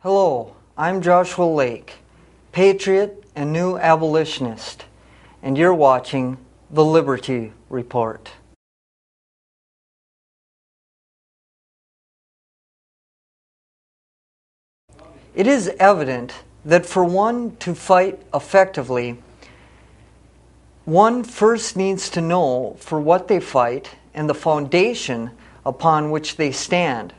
Hello, I'm Joshua Lake, patriot and new abolitionist, and you're watching The Liberty Report. It is evident that for one to fight effectively, one first needs to know for what they fight and the foundation upon which they stand.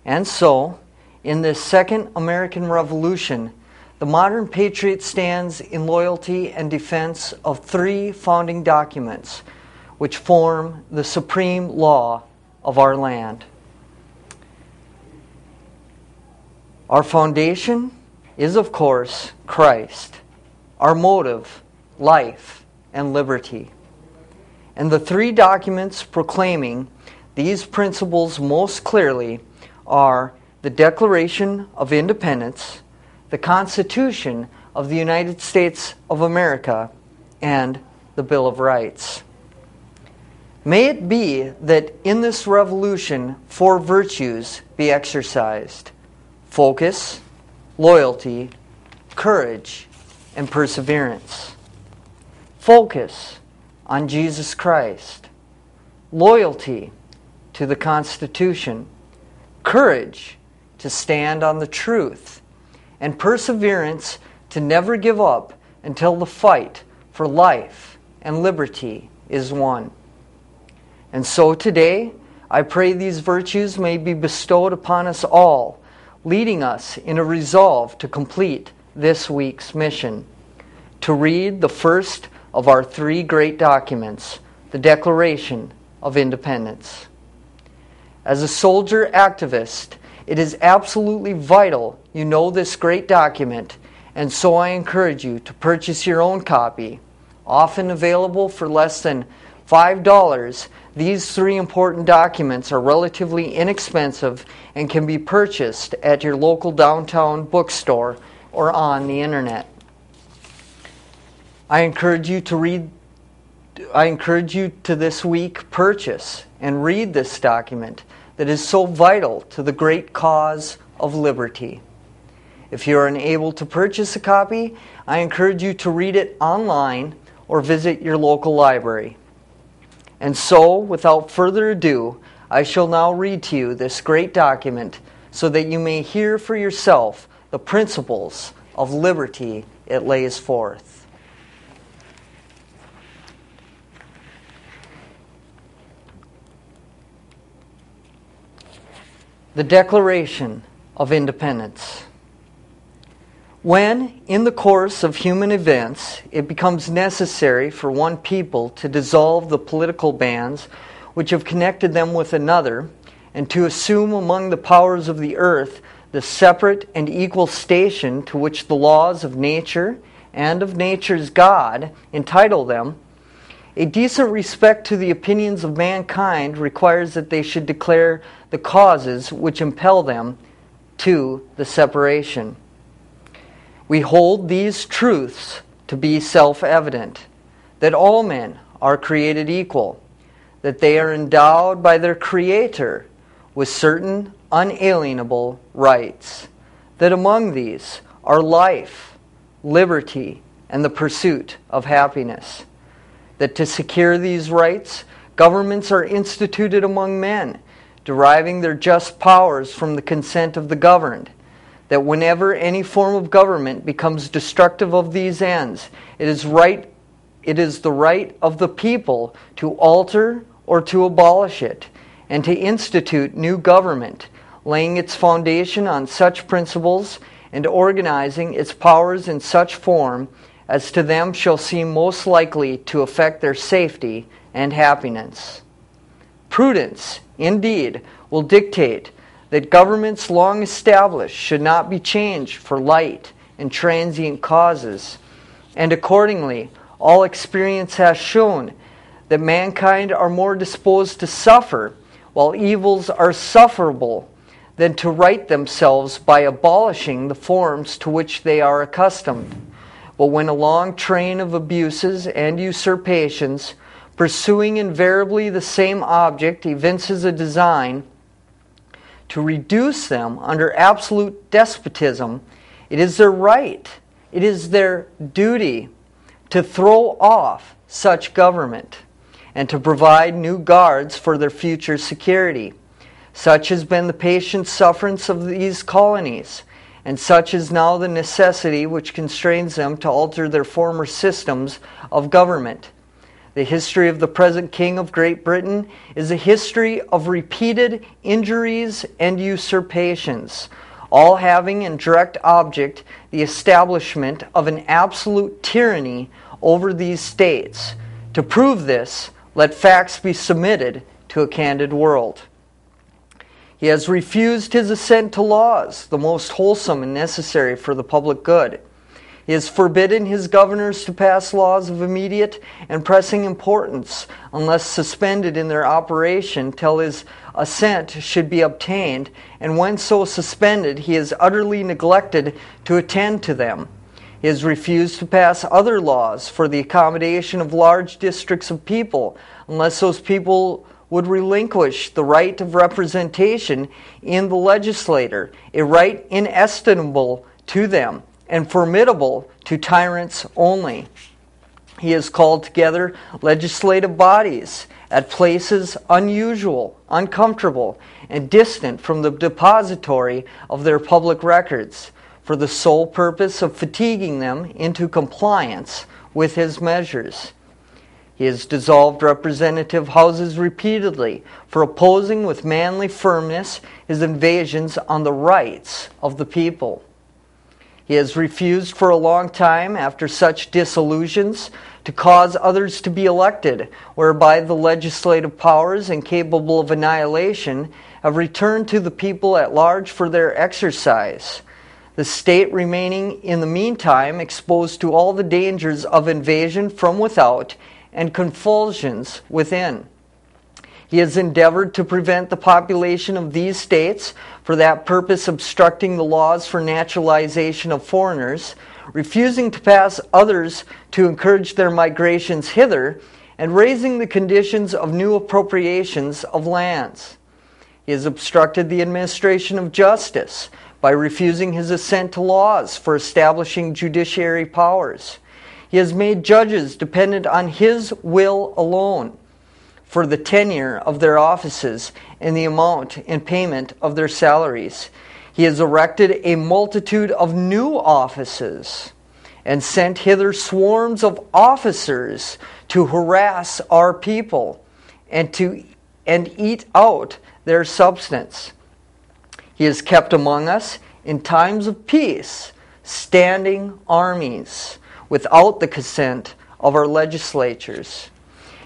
And so, in this Second American Revolution, the modern patriot stands in loyalty and defense of three founding documents which form the supreme law of our land. Our foundation is, of course, Christ. Our motive, life and liberty. And the three documents proclaiming these principles most clearly are the Declaration of Independence, the Constitution of the United States of America, and the Bill of Rights. May it be that in this revolution 4 virtues be exercised: focus, loyalty, courage, and perseverance. Focus on Jesus Christ, loyalty to the Constitution, courage to stand on the truth, and perseverance to never give up until the fight for life and liberty is won. And so today, I pray these virtues may be bestowed upon us all, leading us in a resolve to complete this week's mission, to read the first of our 3 great documents, the Declaration of Independence. As a soldier activist, it is absolutely vital you know this great document, and so I encourage you to purchase your own copy. Often available for less than $5, these 3 important documents are relatively inexpensive and can be purchased at your local downtown bookstore or on the internet. I encourage you to this week purchase and read this document that is so vital to the great cause of liberty. If you are unable to purchase a copy, I encourage you to read it online or visit your local library. And so, without further ado, I shall now read to you this great document so that you may hear for yourself the principles of liberty it lays forth. The Declaration of Independence. When, in the course of human events, it becomes necessary for one people to dissolve the political bands which have connected them with another, and to assume among the powers of the earth the separate and equal station to which the laws of nature and of nature's God entitle them, a decent respect to the opinions of mankind requires that they should declare the causes which impel them to the separation. We hold these truths to be self-evident, that all men are created equal, that they are endowed by their Creator with certain unalienable rights, that among these are life, liberty, and the pursuit of happiness, that to secure these rights, governments are instituted among men, deriving their just powers from the consent of the governed, that whenever any form of government becomes destructive of these ends, it is the right of the people to alter or to abolish it, and to institute new government, laying its foundation on such principles and organizing its powers in such form as to them shall seem most likely to affect their safety and happiness. Prudence, indeed, will dictate that governments long established should not be changed for light and transient causes, and accordingly, all experience has shown that mankind are more disposed to suffer, while evils are sufferable, than to right themselves by abolishing the forms to which they are accustomed. But when a long train of abuses and usurpations, pursuing invariably the same object, evinces a design to reduce them under absolute despotism, it is their right, it is their duty to throw off such government and to provide new guards for their future security. Such has been the patient sufferance of these colonies, and such is now the necessity which constrains them to alter their former systems of government. The history of the present King of Great Britain is a history of repeated injuries and usurpations, all having in direct object the establishment of an absolute tyranny over these states. To prove this, let facts be submitted to a candid world. He has refused his assent to laws, the most wholesome and necessary for the public good. He has forbidden his governors to pass laws of immediate and pressing importance, unless suspended in their operation till his assent should be obtained, and when so suspended, he has utterly neglected to attend to them. He has refused to pass other laws for the accommodation of large districts of people, unless those people would relinquish the right of representation in the legislature, a right inestimable to them and formidable to tyrants only. He has called together legislative bodies at places unusual, uncomfortable, and distant from the depository of their public records, for the sole purpose of fatiguing them into compliance with his measures. He has dissolved representative houses repeatedly for opposing with manly firmness his invasions on the rights of the people. He has refused for a long time, after such dissolutions, to cause others to be elected, whereby the legislative powers, incapable of annihilation, have returned to the people at large for their exercise, the state remaining in the meantime exposed to all the dangers of invasion from without and convulsions within. He has endeavored to prevent the population of these states, for that purpose obstructing the laws for naturalization of foreigners, refusing to pass others to encourage their migrations hither, and raising the conditions of new appropriations of lands. He has obstructed the administration of justice by refusing his assent to laws for establishing judiciary powers. He has made judges dependent on his will alone for the tenure of their offices and the amount and payment of their salaries. He has erected a multitude of new offices and sent hither swarms of officers to harass our people and eat out their substance. He has kept among us in times of peace standing armies without the consent of our legislatures.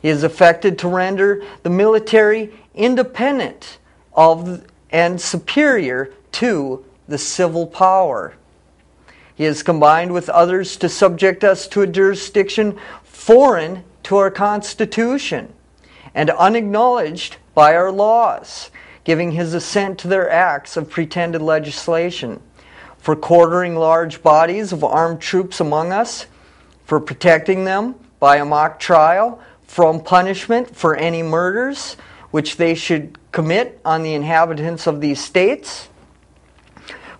He has affected to render the military independent of and superior to the civil power. He has combined with others to subject us to a jurisdiction foreign to our Constitution and unacknowledged by our laws, giving his assent to their acts of pretended legislation, for quartering large bodies of armed troops among us, for protecting them by a mock trial from punishment for any murders which they should commit on the inhabitants of these states,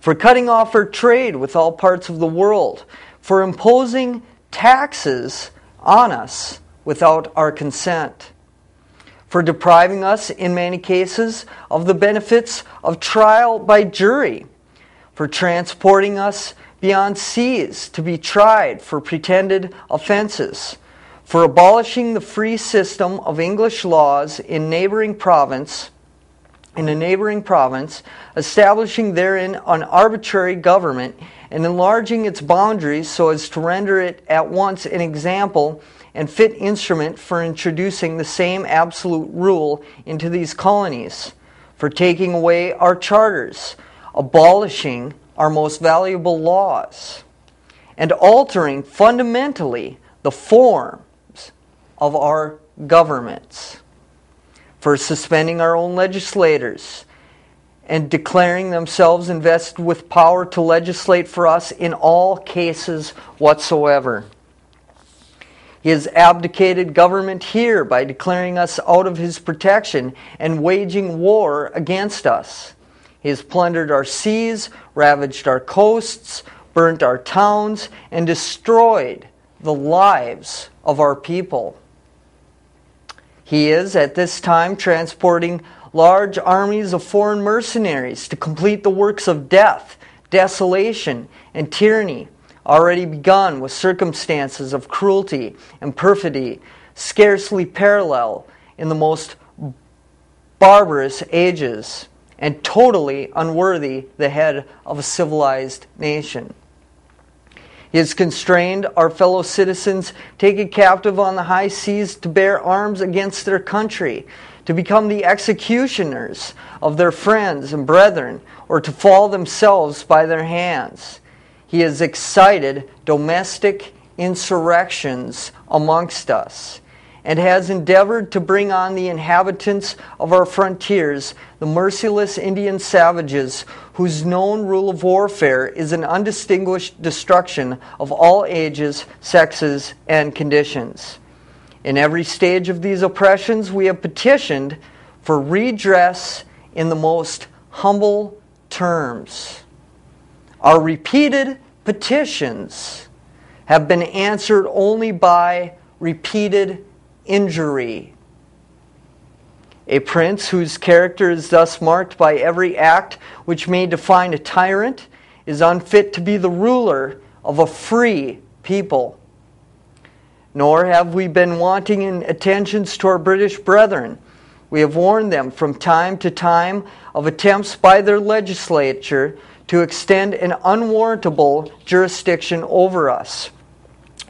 for cutting off our trade with all parts of the world, for imposing taxes on us without our consent, for depriving us in many cases of the benefits of trial by jury, for transporting us beyond seas to be tried for pretended offenses, for abolishing the free system of English laws in a neighboring province, establishing therein an arbitrary government, and enlarging its boundaries so as to render it at once an example and fit instrument for introducing the same absolute rule into these colonies, for taking away our charters, abolishing our most valuable laws, and altering fundamentally the forms of our governments, for suspending our own legislators and declaring themselves invested with power to legislate for us in all cases whatsoever. He has abdicated government here by declaring us out of his protection and waging war against us. He has plundered our seas, ravaged our coasts, burnt our towns, and destroyed the lives of our people. He is, at this time, transporting large armies of foreign mercenaries to complete the works of death, desolation, and tyranny, already begun with circumstances of cruelty and perfidy scarcely parallel in the most barbarous ages, and totally unworthy the head of a civilized nation. He has constrained our fellow citizens taken captive on the high seas to bear arms against their country, to become the executioners of their friends and brethren, or to fall themselves by their hands. He has excited domestic insurrections amongst us, and has endeavored to bring on the inhabitants of our frontiers the merciless Indian savages whose known rule of warfare is an undistinguished destruction of all ages, sexes, and conditions. In every stage of these oppressions, we have petitioned for redress in the most humble terms. Our repeated petitions have been answered only by repeated injury. A prince whose character is thus marked by every act which may define a tyrant is unfit to be the ruler of a free people. Nor have we been wanting in attentions to our British brethren. We have warned them from time to time of attempts by their legislature to extend an unwarrantable jurisdiction over us.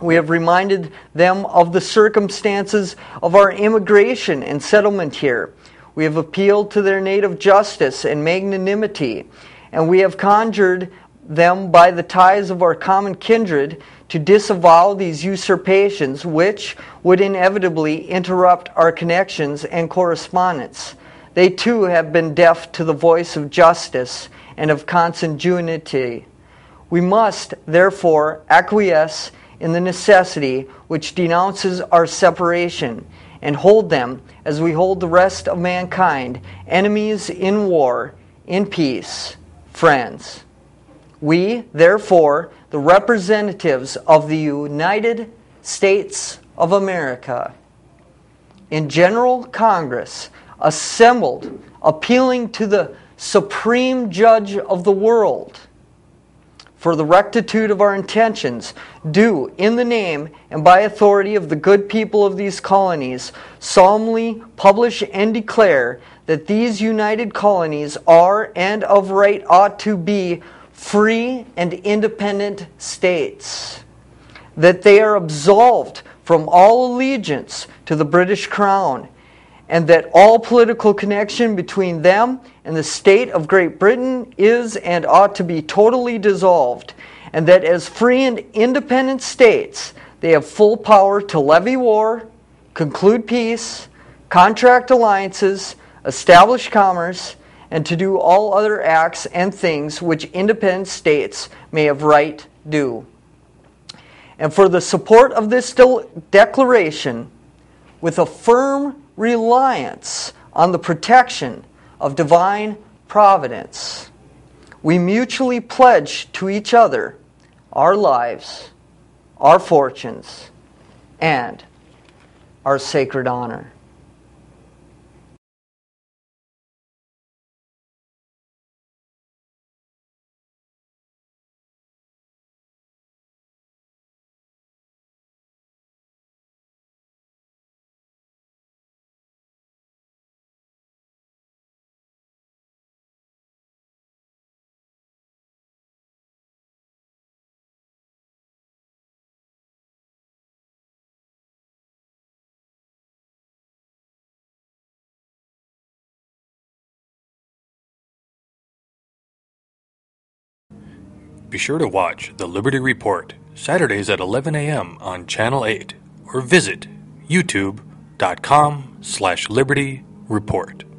We have reminded them of the circumstances of our immigration and settlement here. We have appealed to their native justice and magnanimity, and we have conjured them by the ties of our common kindred to disavow these usurpations which would inevitably interrupt our connections and correspondence. They too have been deaf to the voice of justice and of consanguinity. We must, therefore, acquiesce in the necessity which denounces our separation, and hold them, as we hold the rest of mankind, enemies in war, in peace, friends. We, therefore, the representatives of the United States of America, in General Congress, assembled, appealing to the Supreme Judge of the world, for the rectitude of our intentions, do, in the name and by authority of the good people of these colonies, solemnly publish and declare that these united colonies are and of right ought to be free and independent states, that they are absolved from all allegiance to the British Crown, and that all political connection between them and the state of Great Britain is and ought to be totally dissolved, and that as free and independent states they have full power to levy war, conclude peace, contract alliances, establish commerce, and to do all other acts and things which independent states may of right do. And for the support of this declaration, with a firm reliance on the protection of divine providence, we mutually pledge to each other our lives, our fortunes, and our sacred honor. Be sure to watch The Liberty Report, Saturdays at 11 a.m. on Channel 8, or visit youtube.com/libertyreport.